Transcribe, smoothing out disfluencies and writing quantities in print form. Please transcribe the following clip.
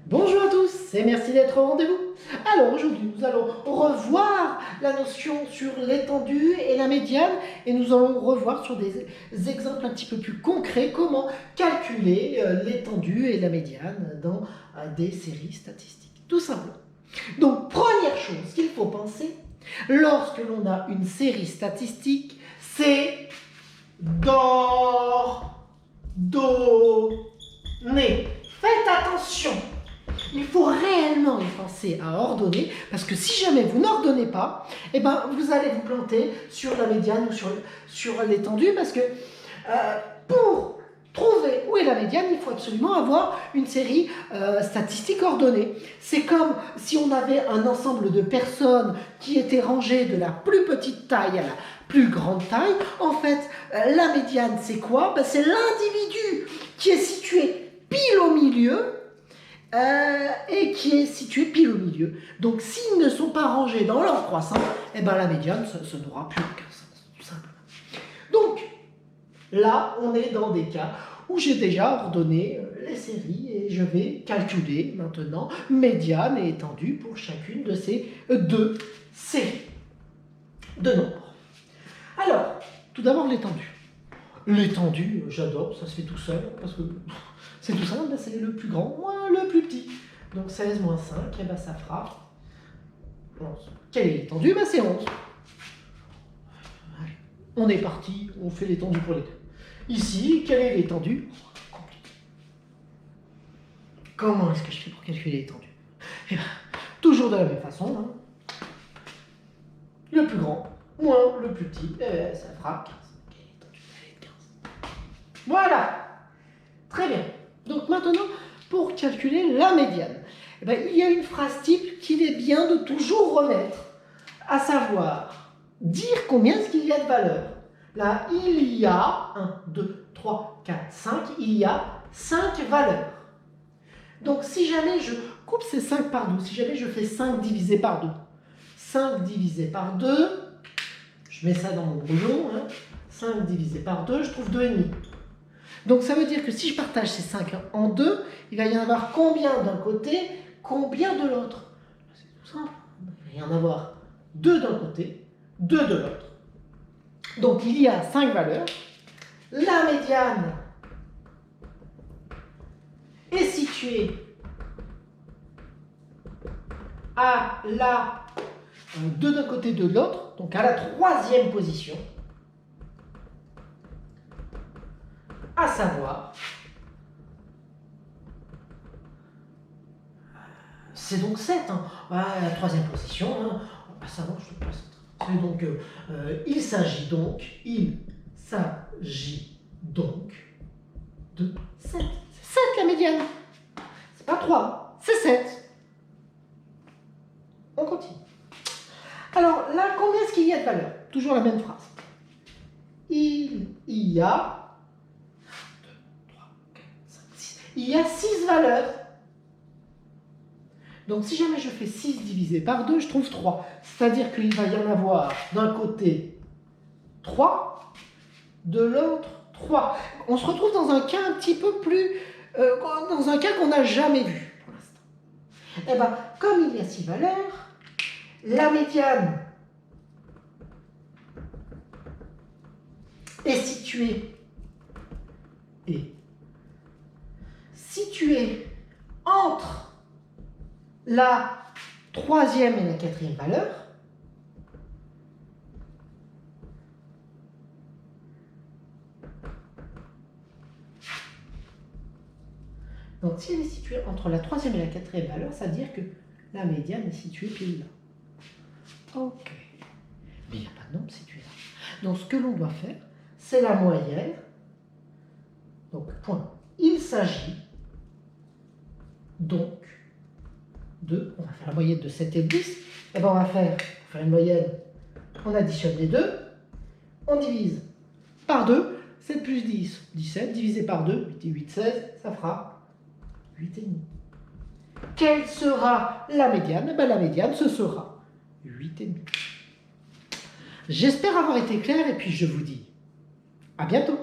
Bonjour à tous et merci d'être au rendez-vous. Alors aujourd'hui nous allons revoir la notion sur l'étendue et la médiane et nous allons revoir sur des exemples un petit peu plus concrets comment calculer l'étendue et la médiane dans des séries statistiques. Tout simplement. Donc première chose qu'il faut penser lorsque l'on a une série statistique, c'est d'ordonner. Faites attention. Il faut réellement y penser à ordonner, parce que si jamais vous n'ordonnez pas, eh ben, vous allez vous planter sur la médiane ou sur l'étendue, parce que pour trouver où est la médiane, il faut absolument avoir une série statistique ordonnée. C'est comme si on avait un ensemble de personnes qui étaient rangées de la plus petite taille à la plus grande taille. En fait, la médiane, c'est quoi? Ben, c'est l'individu qui est situé pile au milieu, et qui est situé pile au milieu. Donc s'ils ne sont pas rangés dans leur croissance, eh ben, la médiane, ça n'aura plus aucun sens, tout simplement. Donc là, on est dans des cas où j'ai déjà ordonné les séries et je vais calculer maintenant médiane et étendue pour chacune de ces deux séries de nombres. Alors, tout d'abord l'étendue. L'étendue, j'adore, ça se fait tout seul, parce que c'est tout simple, c'est le plus grand moins le plus petit. Donc 16 moins 5, et ben ça fera 11. Quelle est l'étendue? Ben c'est 11. Allez, on est parti, on fait l'étendue pour les deux. Ici, quelle est l'étendue? Compliqué. Comment est-ce que je fais pour calculer l'étendue? Eh ben, toujours de la même façon. Hein. Le plus grand moins le plus petit, et ça fera 15. Voilà. Très bien. Donc maintenant, pour calculer la médiane, eh bien, il y a une phrase type qu'il est bien de toujours remettre, à savoir dire combien est-ce qu'il y a de valeurs. Là, il y a 1, 2, 3, 4, 5, il y a 5 valeurs. Donc si jamais je coupe ces 5 par 2, si jamais je fais 5 divisé par 2, 5 divisé par 2, je mets ça dans mon brouillon, hein, 5 divisé par 2, je trouve 2,5. Donc ça veut dire que si je partage ces 5 en deux, il va y en avoir combien d'un côté, combien de l'autre? C'est tout simple. Il va y en avoir 2 d'un côté, 2 de l'autre. Donc il y a 5 valeurs. La médiane est située à la 2 d'un côté, 2 de l'autre, donc à la 3e position. À savoir, c'est donc 7. Hein. À la 3e position, hein. À savoir, je ne sais pas. C'est donc, il s'agit donc de 7. C'est 7 la médiane. C'est pas 3, c'est 7. On continue. Alors là, combien est-ce qu'il y a de valeurs? Toujours la même phrase. Il y a il y a 6 valeurs. Donc si jamais je fais 6 divisé par 2, je trouve 3. C'est-à-dire qu'il va y en avoir d'un côté 3, de l'autre 3. On se retrouve dans un cas un petit peu plus... dans un cas qu'on n'a jamais vu pour l'instant. Eh bien, comme il y a 6 valeurs, la médiane est située entre la 3e et la 4e valeur. Donc si elle est située entre la 3e et la 4e valeur, ça veut dire que la médiane est située pile là. Ok. Mais il n'y a pas de nombre situé là. Donc ce que l'on doit faire, c'est la moyenne. Donc point. Il s'agit donc on va faire la moyenne de 7 et de 10, et bien on va faire une moyenne, on additionne les deux, on divise par 2, 7 plus 10, 17, divisé par 2, 8 et 8, 16, ça fera 8,5. Quelle sera la médiane? Ben, la médiane, ce sera 8,5. J'espère avoir été clair et puis je vous dis à bientôt.